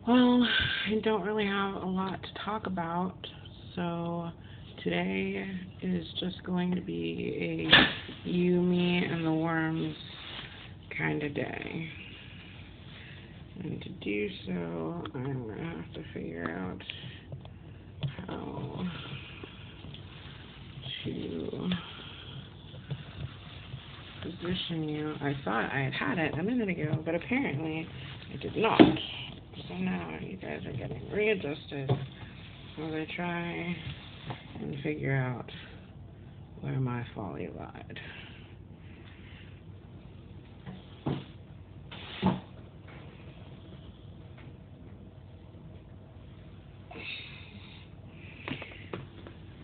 Well, I don't really have a lot to talk about, so today is just going to be a you, me, and the worms kind of day. And to do so, I'm going to have to figure out how to position you. I thought I had it a minute ago, but apparently I did not. So now you guys are getting readjusted while I try and figure out where my folly lied.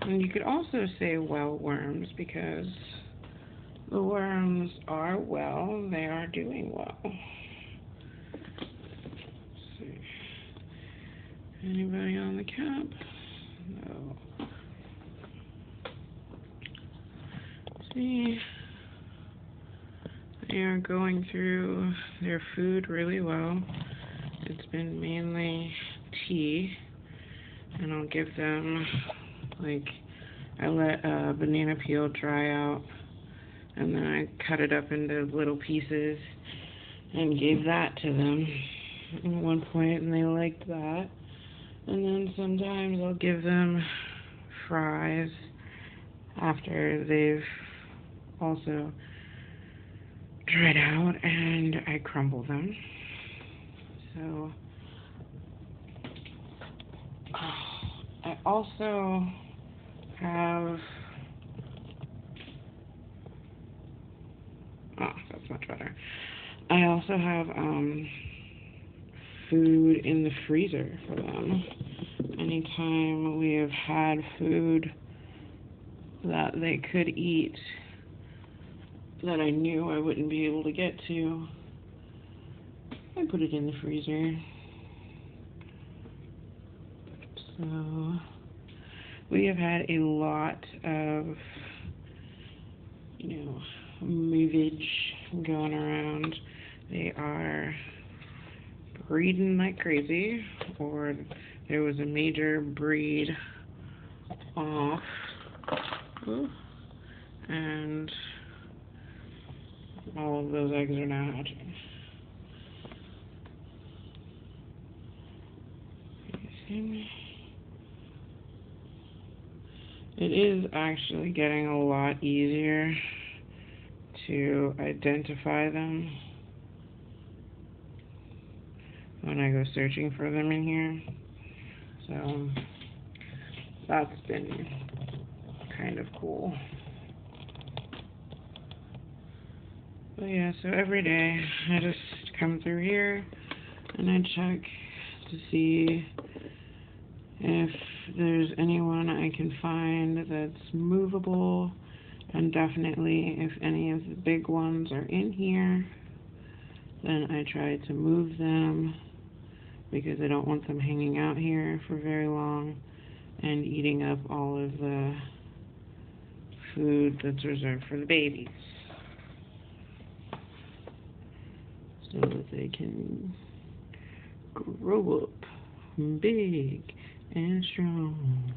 And you could also say well worms because the worms are well, they are doing well. Let's see. Anybody on the camp? No. See, they are going through their food really well. It's been mainly tea, and I'll give them, like, I let a banana peel dry out, and then I cut it up into little pieces and gave that to them at one point, and they liked that. And then sometimes I'll give them fries after they've also dried out, and I crumble them. So I also have, that's much better. I also have food in the freezer for them. Anytime we have had food that they could eat that I knew I wouldn't be able to get to, I put it in the freezer. So we have had a lot of, movage going around. They are breeding like crazy, or there was a major breed off, and all of those eggs are now hatching. You see me? It is actually getting a lot easier to identify them when I go searching for them in here. So that's been kind of cool. But yeah, so every day I just come through here and I check to see if there's anyone I can find that's movable, and definitely if any of the big ones are in here, then I try to move them because I don't want them hanging out here for very long and eating up all of the food that's reserved for the babies, so that they can grow up big and strong.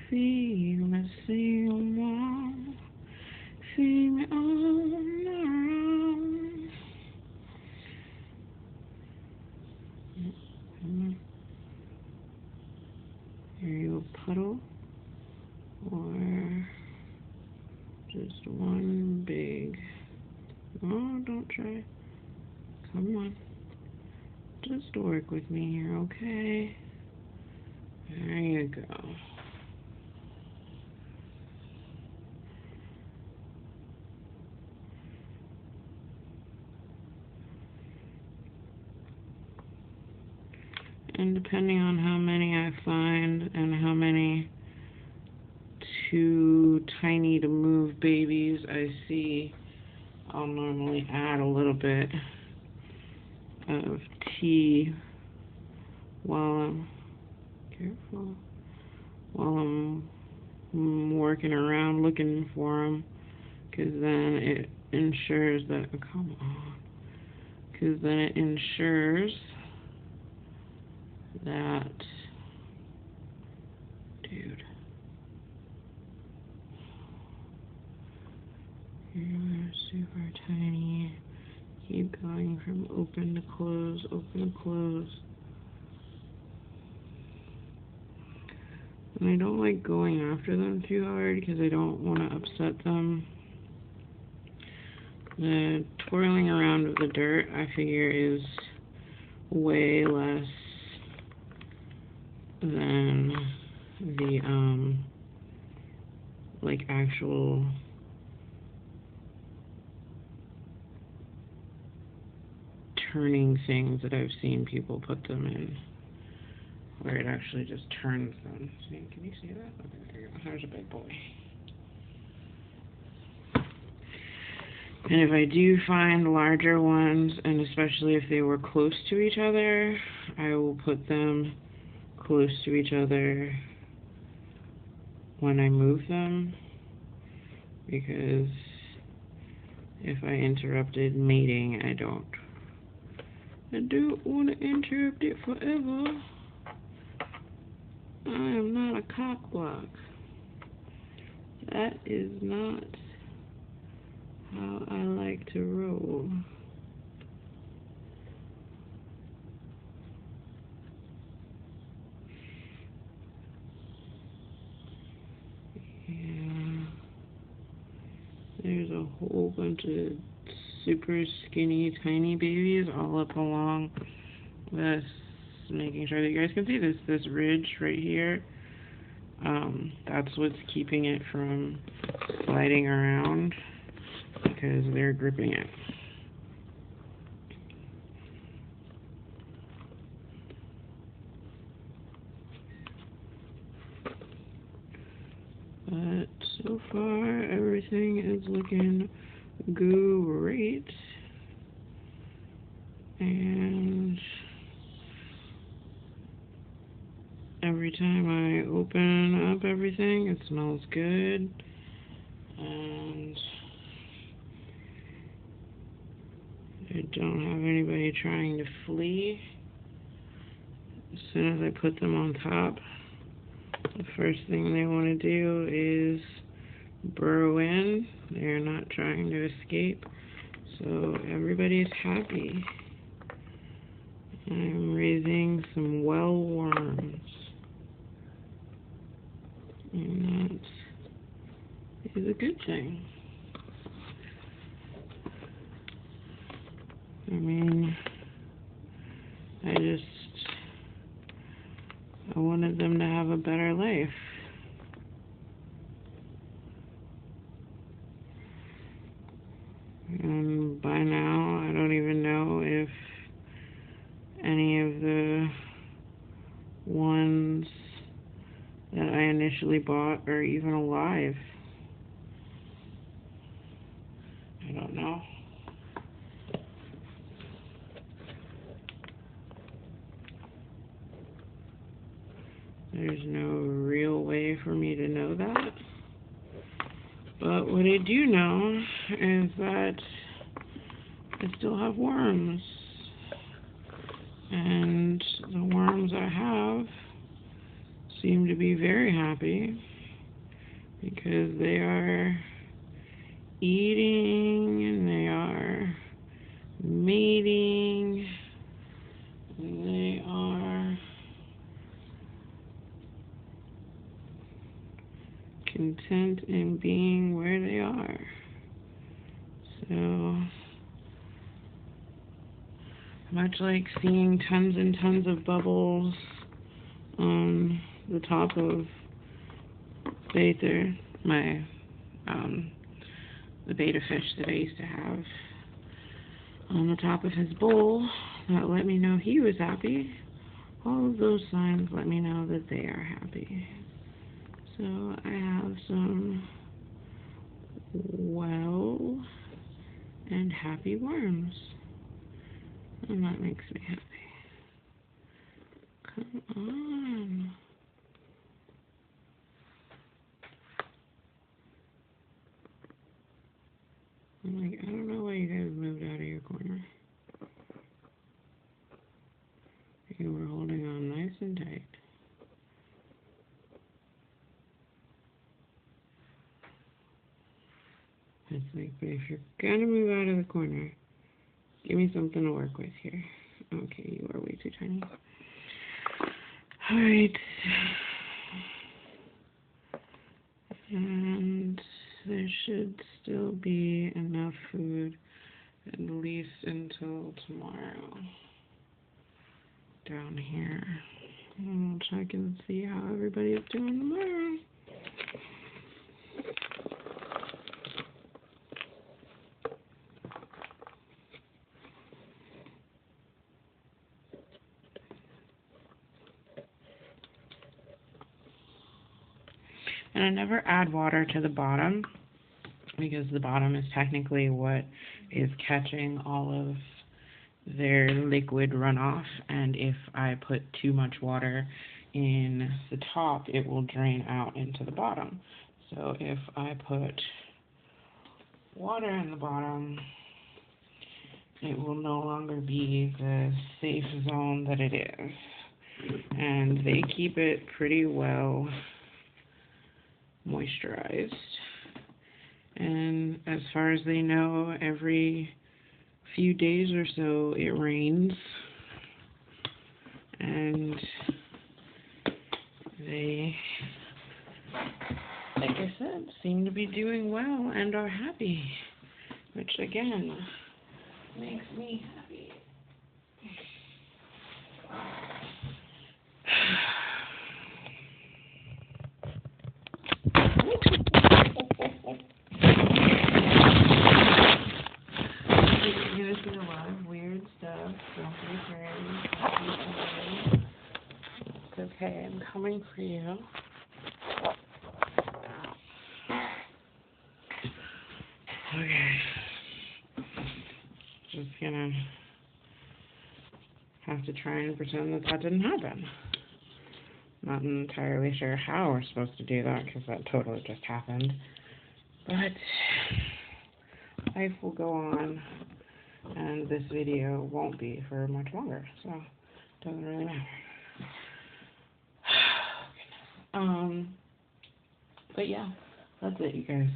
Feel the same warm, feel me all around. Are you a puddle or just one big? Oh, don't try. Come on. Just work with me here, okay? There you go. And depending on how many I find and how many too tiny to move babies I see, I'll normally add a little bit of tea while I'm careful, while I'm working around looking for them, because then it ensures that, come on, because then it ensures that, dude, you're super tiny. Keep going from open to close, open to close. And I don't like going after them too hard because I don't want to upset them. The twirling around with the dirt, I figure, is way less than the, like, actual turning things that I've seen people put them in, where it actually just turns them. See, can you see that? Okay, there you go. There's a big boy. And if I do find larger ones, and especially if they were close to each other, I will put them close to each other when I move them, because if I interrupted mating, I don't want to interrupt it forever. I am not a cock block. That is not how I like to roll. Yeah. There's a whole bunch of super skinny, tiny babies all up along this, making sure that you guys can see this ridge right here. That's what's keeping it from sliding around, because they're gripping it. But so far, everything is looking great. And every time I open up everything, it smells good. And I don't have anybody trying to flee. As soon as I put them on top, the first thing they want to do is burrow in. They're not trying to escape. So everybody's happy. I'm raising some well worms. And that is a good thing. I mean, I wanted them to have a better life. And by now, I don't even know if any of the ones that I initially bought are even alive. I don't know. There's no real way for me to know that. But what I do know is that I still have worms. And the worms I have seem to be very happy, because they are eating and they are mating and they are content in being where they are. So, much like seeing tons and tons of bubbles on the top of Bather, the betta fish that I used to have on the top of his bowl, that let me know he was happy. All of those signs let me know that they are happy. So I have some well and happy worms, and that makes me happy. Come on. I'm like, I don't know why you guys moved out of your corner. if you're gonna move out of the corner, give me something to work with here. Okay, you are way too tiny. Alright. And there should still be enough food at least until tomorrow. Down here. I'll check and see how everybody's doing tomorrow. And I never add water to the bottom because the bottom is technically what is catching all of their liquid runoff, and if I put too much water in the top, it will drain out into the bottom. So if I put water in the bottom, it will no longer be the safe zone that it is. And they keep it pretty well moisturized. And as far as they know, every few days or so it rains, and they, like I said, seem to be doing well and are happy, which again makes me happy. You're gonna see a lot of weird stuff. Don't be afraid. It's okay. I'm coming for you. Okay. Just gonna have to try and pretend that that didn't happen. Not entirely sure how we're supposed to do that because that totally just happened. But life will go on, and this video won't be for much longer, so it doesn't really matter. But yeah, that's it, you guys.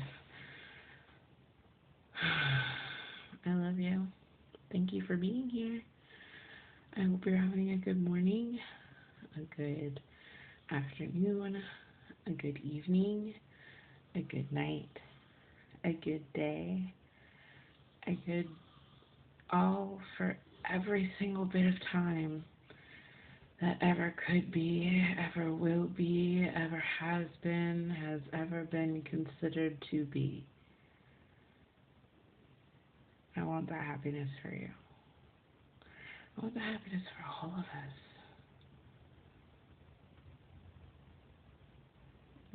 I love you. Thank you for being here. I hope you're having a good morning, a good afternoon, a good evening, a good night, a good day, a good all for every single bit of time that ever could be, ever will be, ever has ever been considered to be. I want that happiness for you. I want that happiness for all of us.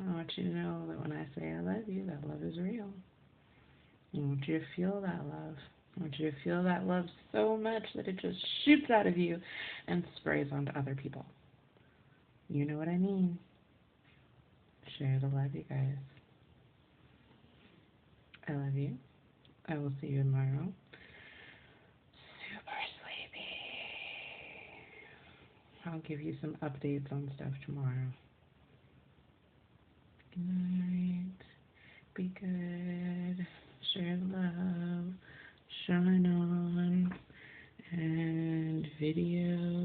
I want you to know that when I say I love you, that love is real. I want you to feel that love. I want you to feel that love so much that it just shoots out of you and sprays onto other people. You know what I mean. Share the love, you guys. I love you. I will see you tomorrow. Super sleepy. I'll give you some updates on stuff tomorrow. Good night. Be good. Share love. Shine on. And video.